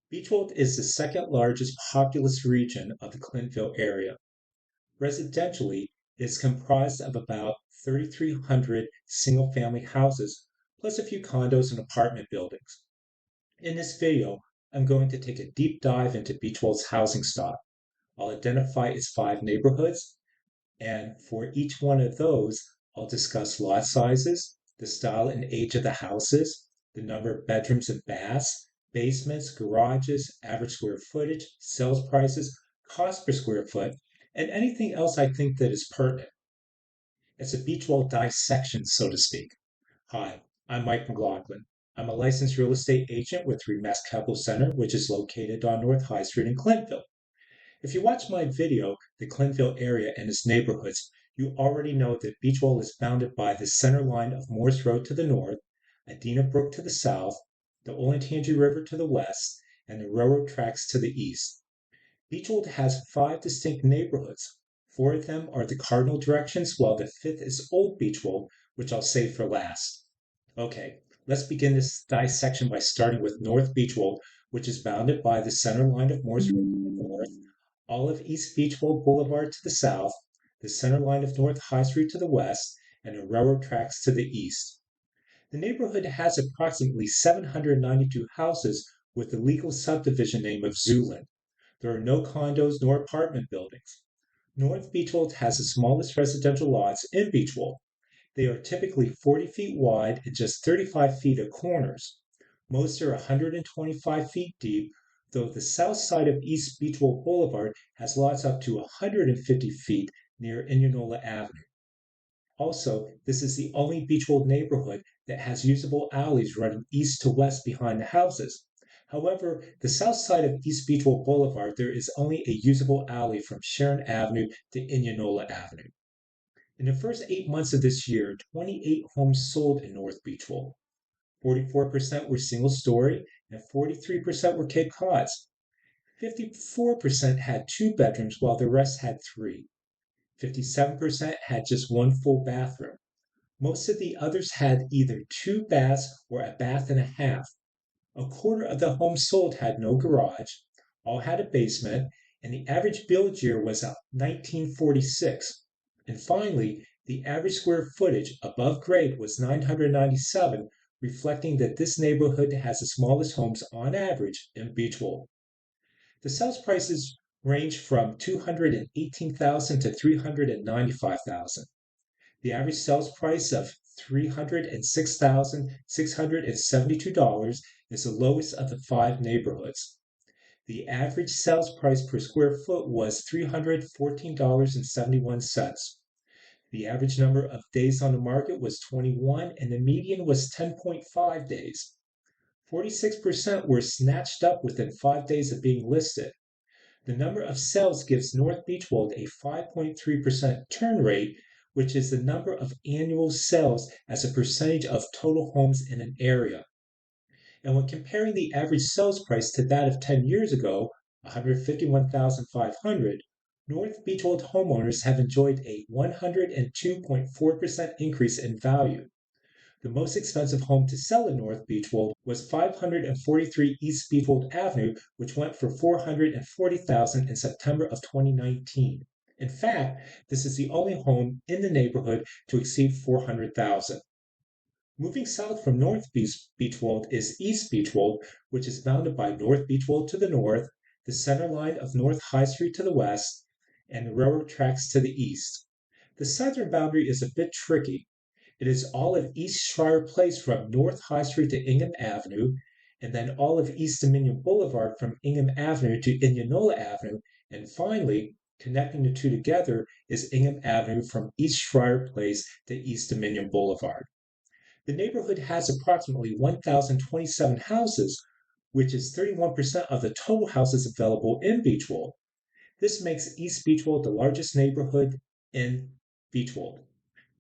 Beechwold is the second largest populous region of the Clintonville area. Residentially, it is comprised of about 3,300 single-family houses, plus a few condos and apartment buildings. In this video, I'm going to take a deep dive into Beechwold's housing stock. I'll identify its 5 neighborhoods, and for each one of those, I'll discuss lot sizes, the style and age of the houses, the number of bedrooms and baths, basements, garages, average square footage, sales prices, cost per square foot, and anything else I think that is pertinent. It's a Beechwold dissection, so to speak. Hi, I'm Mike McLaughlin. I'm a licensed real estate agent with Remax Capital Center, which is located on North High Street in Clintonville. If you watch my video, The Clintonville Area and its Neighborhoods, you already know that Beechwold is bounded by the center line of Morse Road to the north, Adena Brook to the south, the Olentangy River to the west, and the railroad tracks to the east. Beechwold has 5 distinct neighborhoods. 4 of them are the cardinal directions, while the 5th is Old Beechwold, which I'll save for last. Okay, let's begin this dissection by starting with North Beechwold, which is bounded by the center line of Morse Road to the north, all of East Beechwold Boulevard to the south, the center line of North High Street to the west, and the railroad tracks to the east. The neighborhood has approximately 792 houses with the legal subdivision name of Zoolin. There are no condos nor apartment buildings. North Beechwold has the smallest residential lots in Beechwold. They are typically 40 feet wide and just 35 feet at corners. Most are 125 feet deep, though the south side of East Beechwold Boulevard has lots up to 150 feet near Indianola Avenue. Also, this is the only Beechwold neighborhood that has usable alleys running east to west behind the houses. However, the south side of East Beechwold Boulevard, there is only a usable alley from Sharon Avenue to Indianola Avenue. In the first 8 months of this year, 28 homes sold in North Beechwold. 44% were single story and 43% were Cape Cods. 54% had 2 bedrooms while the rest had 3. 57% had just 1 full bathroom. Most of the others had either 2 baths or a bath and a half. A quarter of the homes sold had no garage, all had a basement, and the average build year was 1946. And finally, the average square footage above grade was 997, reflecting that this neighborhood has the smallest homes on average in Beechwold. The sales prices range from $218,000 to $395,000. The average sales price of $306,672 is the lowest of the 5 neighborhoods. The average sales price per square foot was $314.71. The average number of days on the market was 21, and the median was 10.5 days. 46% were snatched up within 5 days of being listed. The number of sales gives North Beechwold a 5.3% turn rate, which is the number of annual sales as a percentage of total homes in an area. And when comparing the average sales price to that of 10 years ago, $151,500, North Beechwold homeowners have enjoyed a 102.4% increase in value. The most expensive home to sell in North Beechwold was 543 East Beechwold Avenue, which went for $440,000 in September of 2019. In fact, this is the only home in the neighborhood to exceed $400,000. Moving south from North Beechwold is East Beechwold, which is bounded by North Beechwold to the north, the center line of North High Street to the west, and the railroad tracks to the east. The southern boundary is a bit tricky. It is all of East Schreier Place from North High Street to Ingham Avenue, and then all of East Dominion Boulevard from Ingham Avenue to Indianola Avenue, and finally, connecting the two together is Ingham Avenue from East Schreier Place to East Dominion Boulevard. The neighborhood has approximately 1,027 houses, which is 31% of the total houses available in Beechwold. This makes East Beechwold the largest neighborhood in Beechwold.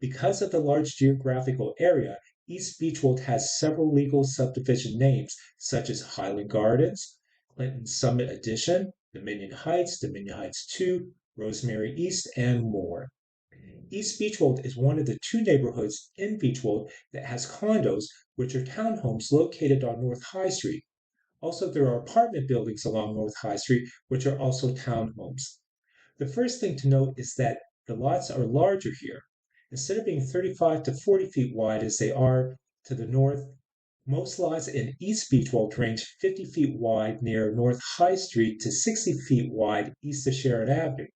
Because of the large geographical area, East Beechwold has several legal subdivision names, such as Highland Gardens, Clinton Summit Addition, Dominion Heights 2, Rosemary East, and more. East Beechwold is one of the 2 neighborhoods in Beechwold that has condos, which are townhomes located on North High Street. Also, there are apartment buildings along North High Street, which are also townhomes. The first thing to note is that the lots are larger here. Instead of being 35 to 40 feet wide as they are to the north, most lots in East Beechwold range 50 feet wide near North High Street to 60 feet wide east of Sharon Avenue.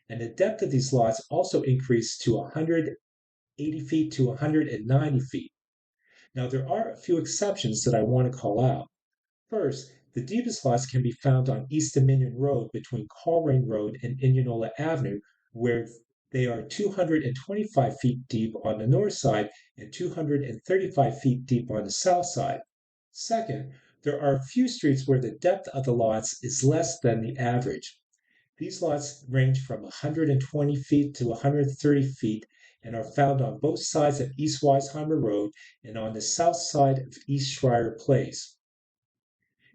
And the depth of these lots also increased to 180 feet to 190 feet. Now, there are a few exceptions that I want to call out. First, the deepest lots can be found on East Dominion Road between Coleraine Road and Indianola Avenue, where they are 225 feet deep on the north side and 235 feet deep on the south side. Second, there are a few streets where the depth of the lots is less than the average. These lots range from 120 feet to 130 feet and are found on both sides of East Weisheimer Road and on the south side of East Schreier Place.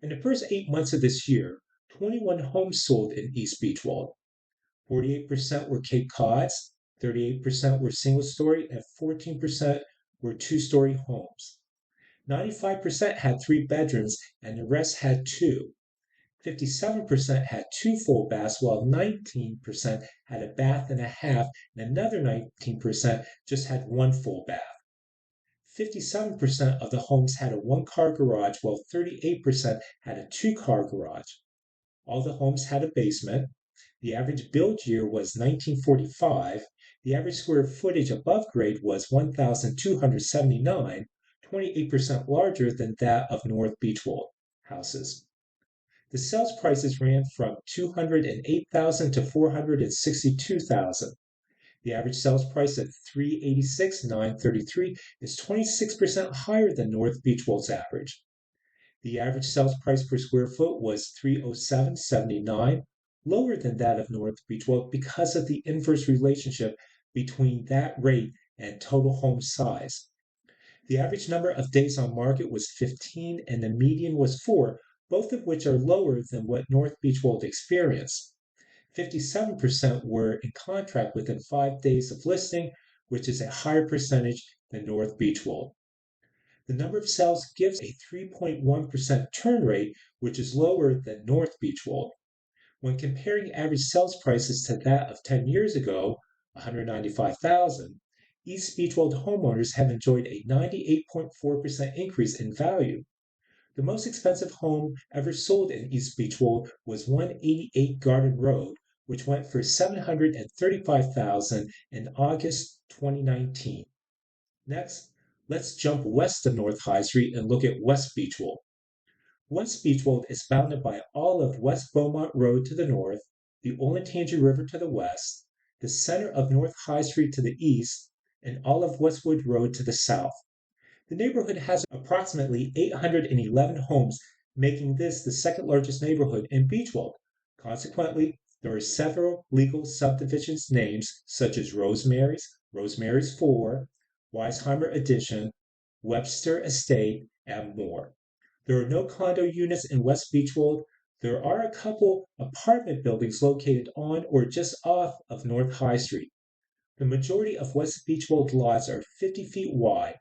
In the first 8 months of this year, 21 homes sold in East Beechwold. 48% were Cape Cods, 38% were single story, and 14% were two-story homes. 95% had 3 bedrooms, and the rest had 2. 57% had 2 full baths, while 19% had a bath and a half, and another 19% just had 1 full bath. 57% of the homes had a 1-car garage, while 38% had a 2-car garage. All the homes had a basement. The average build year was 1945. The average square footage above grade was 1,279, 28% larger than that of North Beechwold houses. The sales prices ran from 208,000 to 462,000. The average sales price at 386,933 is 26% higher than North Beechwold's average. The average sales price per square foot was 307.79, lower than that of North Beechwold because of the inverse relationship between that rate and total home size. The average number of days on market was 15 and the median was 4, both of which are lower than what North Beechwold experienced. 57% were in contract within 5 days of listing, which is a higher percentage than North Beechwold. The number of sales gives a 3.1% turn rate, which is lower than North Beechwold. When comparing average sales prices to that of 10 years ago, 195,000, East Beechwold homeowners have enjoyed a 98.4% increase in value. The most expensive home ever sold in East Beechwold was 188 Garden Road, which went for $735,000 in August 2019. Next, let's jump west of North High Street and look at West Beechwold. West Beechwold is bounded by all of West Beaumont Road to the north, the Olentangy River to the west, the center of North High Street to the east, and all of Westwood Road to the south. The neighborhood has approximately 811 homes, making this the second largest neighborhood in Beechwold. Consequently, there are several legal subdivisions names such as Rosemary's, Rosemary's 4, Weisheimer Addition, Webster Estate, and more. There are no condo units in West Beechwold. There are a couple apartment buildings located on or just off of North High Street. The majority of West Beechwold lots are 50 feet wide.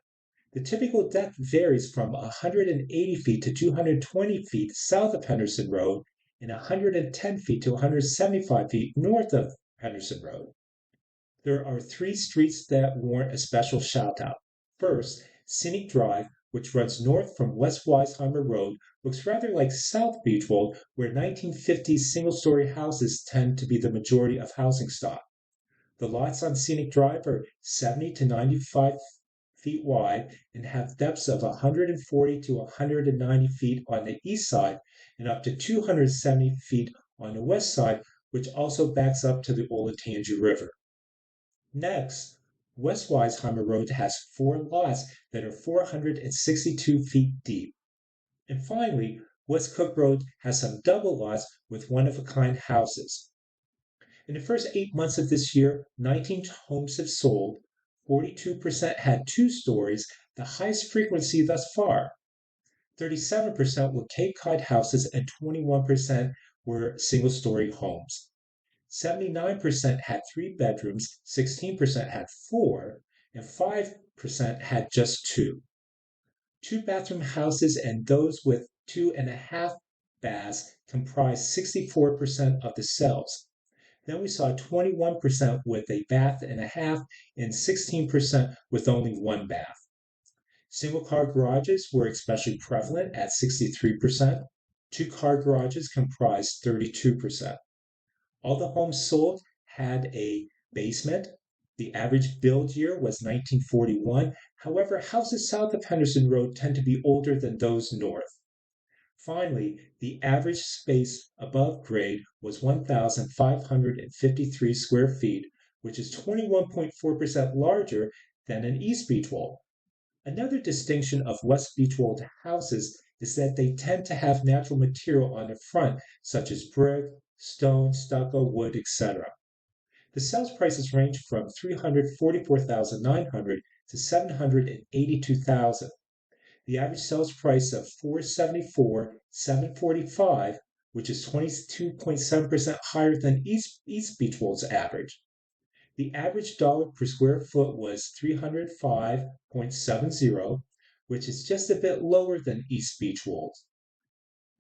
The typical depth varies from 180 feet to 220 feet south of Henderson Road and 110 feet to 175 feet north of Henderson Road. There are 3 streets that warrant a special shout out. First, Scenic Drive, which runs north from West Weisheimer Road, looks rather like South Beechwold, where 1950s single-story houses tend to be the majority of housing stock. The lots on Scenic Drive are 70 to 95 feet wide and have depths of 140 to 190 feet on the east side and up to 270 feet on the west side, which also backs up to the Olentangy River. Next, West Weisheimer Road has 4 lots that are 462 feet deep. And finally, West Cook Road has some double lots with one-of-a-kind houses. In the first 8 months of this year, 19 homes have sold. 42% had 2 stories, the highest frequency thus far. 37% were Cape Cod houses and 21% were single-story homes. 79% had 3 bedrooms, 16% had 4, and 5% had just 2. 2-bathroom houses and those with 2.5 baths comprised 64% of the sales. Then we saw 21% with a bath and a half and 16% with only one bath. Single car garages were especially prevalent at 63%. Two-car garages comprised 32%. All the homes sold had a basement. The average build year was 1941. However, houses south of Henderson Road tend to be older than those north. Finally, the average space above grade was 1,553 square feet, which is 21.4% larger than in East Beechwold. Another distinction of West Beechwold houses is that they tend to have natural material on the front, such as brick, stone, stucco, wood, etc. The sales prices range from $344,900 to $782,000. The average sales price of $474,745, which is 22.7% higher than East Beechwold's average. The average dollar per square foot was 305.70, which is just a bit lower than East Beechwold.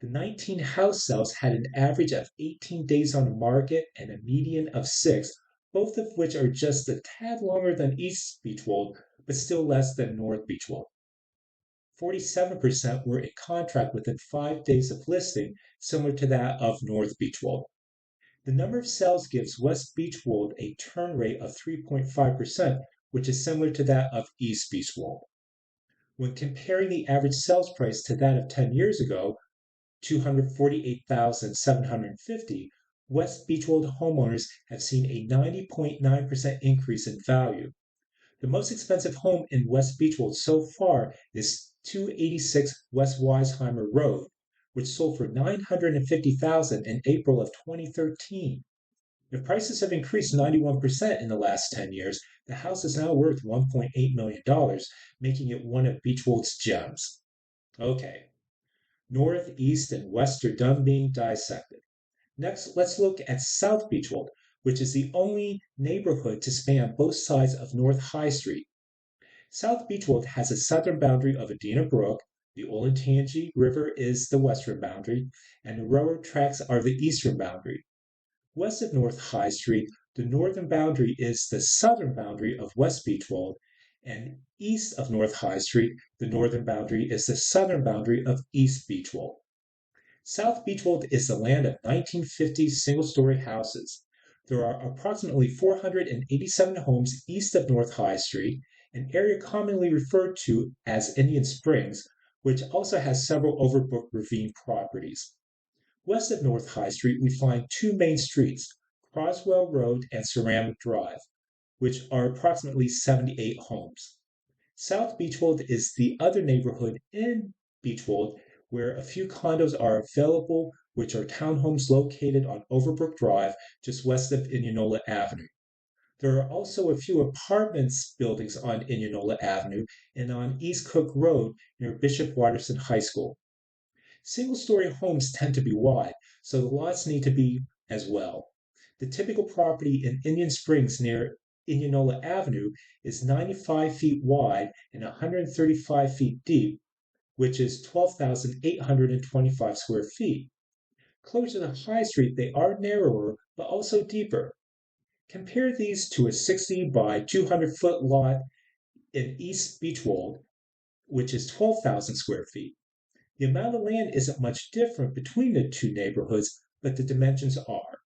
The 19 house sales had an average of 18 days on the market and a median of 6, both of which are just a tad longer than East Beechwold, but still less than North Beechwold. 47% were in contract within 5 days of listing, similar to that of North Beechwold. The number of sales gives West Beechwold a turn rate of 3.5%, which is similar to that of East Beechwold. When comparing the average sales price to that of 10 years ago, $248,750, West Beechwold homeowners have seen a 90.9% increase in value. The most expensive home in West Beechwold so far is 286 West Weisheimer Road, which sold for $950,000 in April of 2013. If prices have increased 91% in the last 10 years, the house is now worth $1.8 million, making it one of Beechwold's gems. Okay, North, East, and West are done being dissected. Next, let's look at South Beechwold, which is the only neighborhood to span both sides of North High Street. South Beechwold has a southern boundary of Adena Brook, the Olentangy River is the western boundary, and the railroad tracks are the eastern boundary. West of North High Street, the northern boundary is the southern boundary of West Beechwold, and east of North High Street, the northern boundary is the southern boundary of East Beechwold. South Beechwold is the land of 1950s single-story houses. There are approximately 487 homes east of North High Street, an area commonly referred to as Indian Springs, which also has several Overbrook Ravine properties. West of North High Street, we find two main streets, Croswell Road and Ceramic Drive, which are approximately 78 homes. South Beechwold is the other neighborhood in Beechwold where a few condos are available, which are townhomes located on Overbrook Drive, just west of Indianola Avenue. There are also a few apartments buildings on Indianola Avenue and on East Cook Road near Bishop Watterson High School. Single-story homes tend to be wide, so the lots need to be as well. The typical property in Indian Springs near Indianola Avenue is 95 feet wide and 135 feet deep, which is 12,825 square feet. Close to the high street, they are narrower but also deeper. Compare these to a 60 by 200 foot lot in East Beechwold, which is 12,000 square feet. The amount of land isn't much different between the two neighborhoods, but the dimensions are.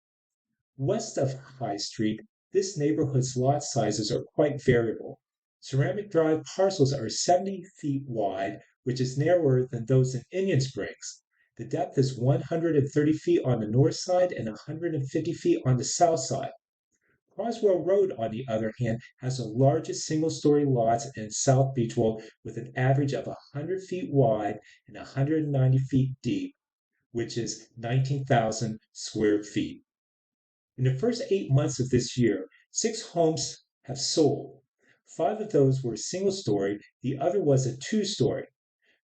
West of High Street, this neighborhood's lot sizes are quite variable. Ceramic Drive parcels are 70 feet wide, which is narrower than those in Indian Springs. The depth is 130 feet on the north side and 150 feet on the south side. Croswell Road, on the other hand, has the largest single-story lots in South Beechwold with an average of 100 feet wide and 190 feet deep, which is 19,000 square feet. In the first 8 months of this year, 6 homes have sold. 5 of those were single-story, the other was a 2-story.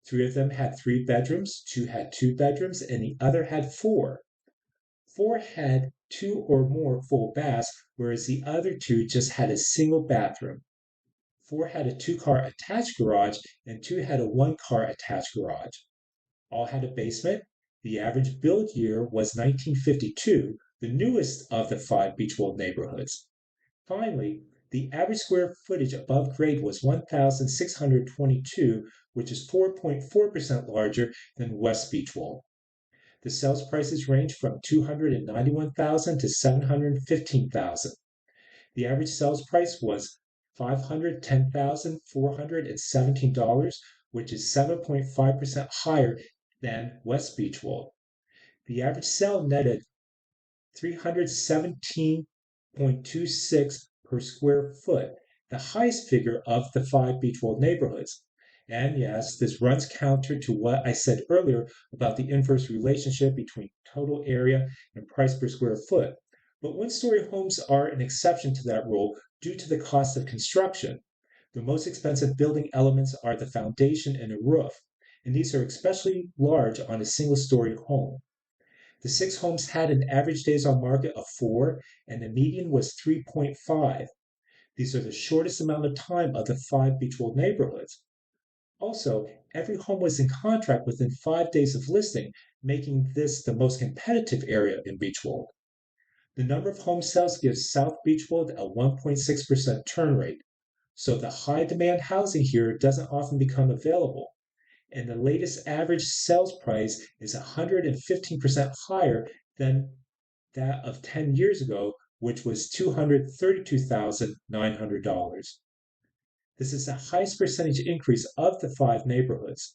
3 of them had 3 bedrooms, 2 had 2 bedrooms, and the other had 4. 4 had 2 or more full baths, whereas the other 2 just had a single bathroom. 4 had a 2-car attached garage, and 2 had a 1-car attached garage. All had a basement. The average build year was 1952, the newest of the five Beechwold neighborhoods. Finally, the average square footage above grade was 1,622, which is 4.4% larger than West Beechwold. The sales prices range from 291,000 to 715,000. The average sales price was $510,417, which is 7.5% higher than West Beechwold. The average sale netted 317.26 per square foot, the highest figure of the five Beechwold neighborhoods. And yes, this runs counter to what I said earlier about the inverse relationship between total area and price per square foot. But one-story homes are an exception to that rule due to the cost of construction. The most expensive building elements are the foundation and a roof, and these are especially large on a single-story home. The six homes had an average days on market of 4, and the median was 3.5. These are the shortest amount of time of the five Beechwold neighborhoods. Also, every home was in contract within 5 days of listing, making this the most competitive area in Beechwold. The number of home sales gives South Beechwold a 1.6% turn rate, so the high demand housing here doesn't often become available. And the latest average sales price is 115% higher than that of 10 years ago, which was $232,900. This is the highest percentage increase of the five neighborhoods.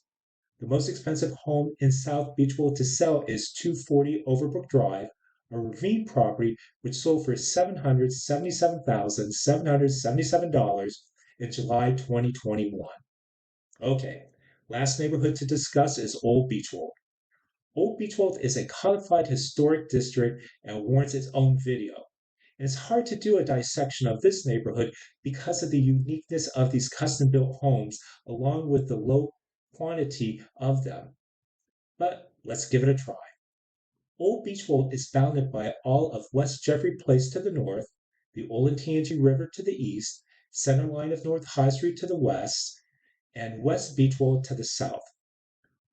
The most expensive home in South Beechwold to sell is 240 Overbrook Drive, a ravine property which sold for $777,777 in July 2021. Okay, last neighborhood to discuss is Old Beechwold. Old Beechwold is a codified historic district and warrants its own video. And it's hard to do a dissection of this neighborhood because of the uniqueness of these custom built homes, along with the low quantity of them. But let's give it a try. Old Beechwold is bounded by all of West Jeffrey Place to the north, the Olentangy River to the east, center line of North High Street to the west, and West Beechwold to the south.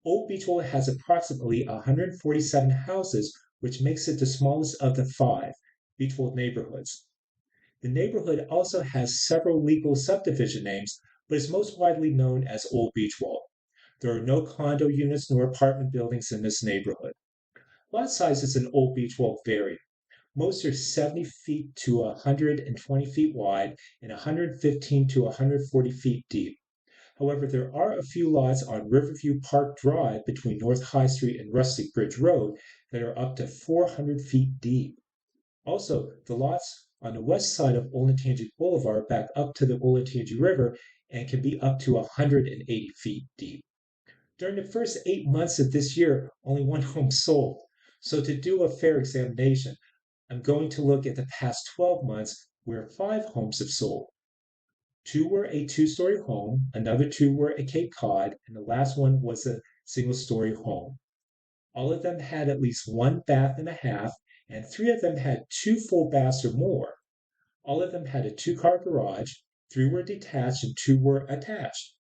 Old Beechwold has approximately 147 houses, which makes it the smallest of the five Beechwold neighborhoods. The neighborhood also has several legal subdivision names, but is most widely known as Old Beechwold. There are no condo units nor apartment buildings in this neighborhood. Lot sizes in Old Beechwold vary. Most are 70 feet to 120 feet wide and 115 to 140 feet deep. However, there are a few lots on Riverview Park Drive between North High Street and Rustic Bridge Road that are up to 400 feet deep. Also, the lots on the west side of Olentangy Boulevard back up to the Olentangy River and can be up to 180 feet deep. During the first 8 months of this year, only one home sold. So, to do a fair examination, I'm going to look at the past 12 months where 5 homes have sold. 2 were a two-story home, another 2 were a Cape Cod, and the last one was a single-story home. All of them had at least one bath and a half, and 3 of them had 2 full baths or more. All of them had a 2-car garage, 3 were detached, and 2 were attached.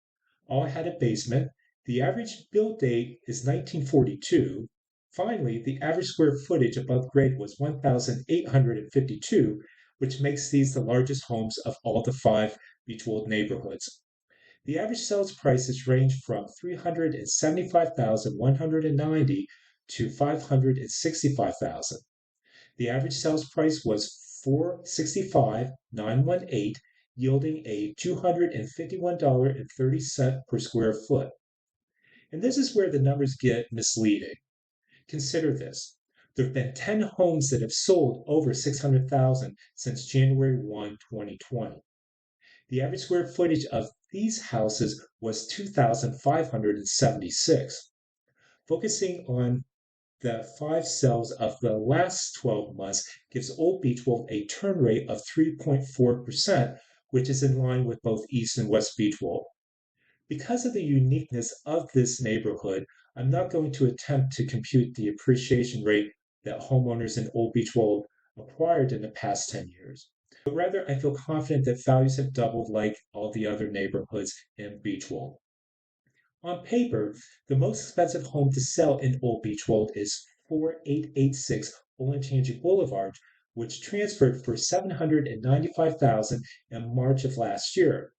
All had a basement. The average build date is 1942. Finally, the average square footage above grade was 1,852, which makes these the largest homes of all the 5 Beechwold neighborhoods. The average sales prices range from $375,190 to $565,000. The average sales price was $465,918, yielding a $251.30 per square foot. And this is where the numbers get misleading. Consider this. There have been 10 homes that have sold over 600,000 since January 1, 2020. The average square footage of these houses was 2,576. Focusing on the 5 sales of the last 12 months gives Old Beechwold a turn rate of 3.4%, which is in line with both East and West Beechwold. Because of the uniqueness of this neighborhood, I'm not going to attempt to compute the appreciation rate that homeowners in Old Beechwold acquired in the past 10 years. But rather, I feel confident that values have doubled like all the other neighborhoods in Beechwold. On paper, the most expensive home to sell in Old Beechwold is 4886 Olentangy Boulevard, which transferred for 795,000 in March of last year.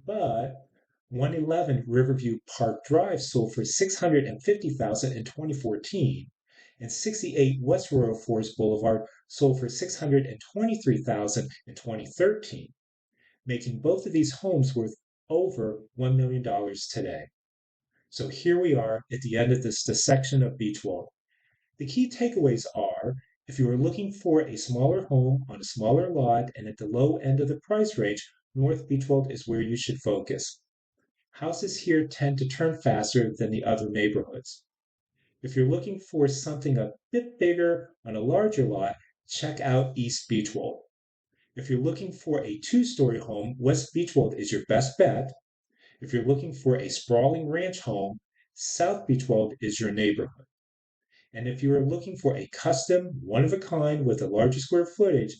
But 111 Riverview Park Drive sold for 650,000 in 2014, and 68 West Royal Forest Boulevard sold for 623,000 in 2013, making both of these homes worth over $1 million today. So here we are at the end of this dissection of Beechwold. The key takeaways are if you are looking for a smaller home on a smaller lot and at the low end of the price range, North Beechwold is where you should focus. Houses here tend to turn faster than the other neighborhoods. If you're looking for something a bit bigger on a larger lot, check out East Beechwold. If you're looking for a two-story home, West Beechwold is your best bet. If you're looking for a sprawling ranch home, South Beechwold is your neighborhood. And if you are looking for a custom, one of a kind with a larger square footage,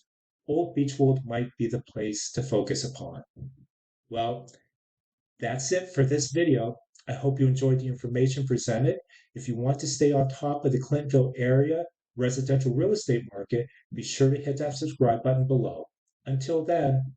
Old Beechwold might be the place to focus upon. Well, that's it for this video. I hope you enjoyed the information presented. If you want to stay on top of the Clintonville area residential real estate market, be sure to hit that subscribe button below. Until then,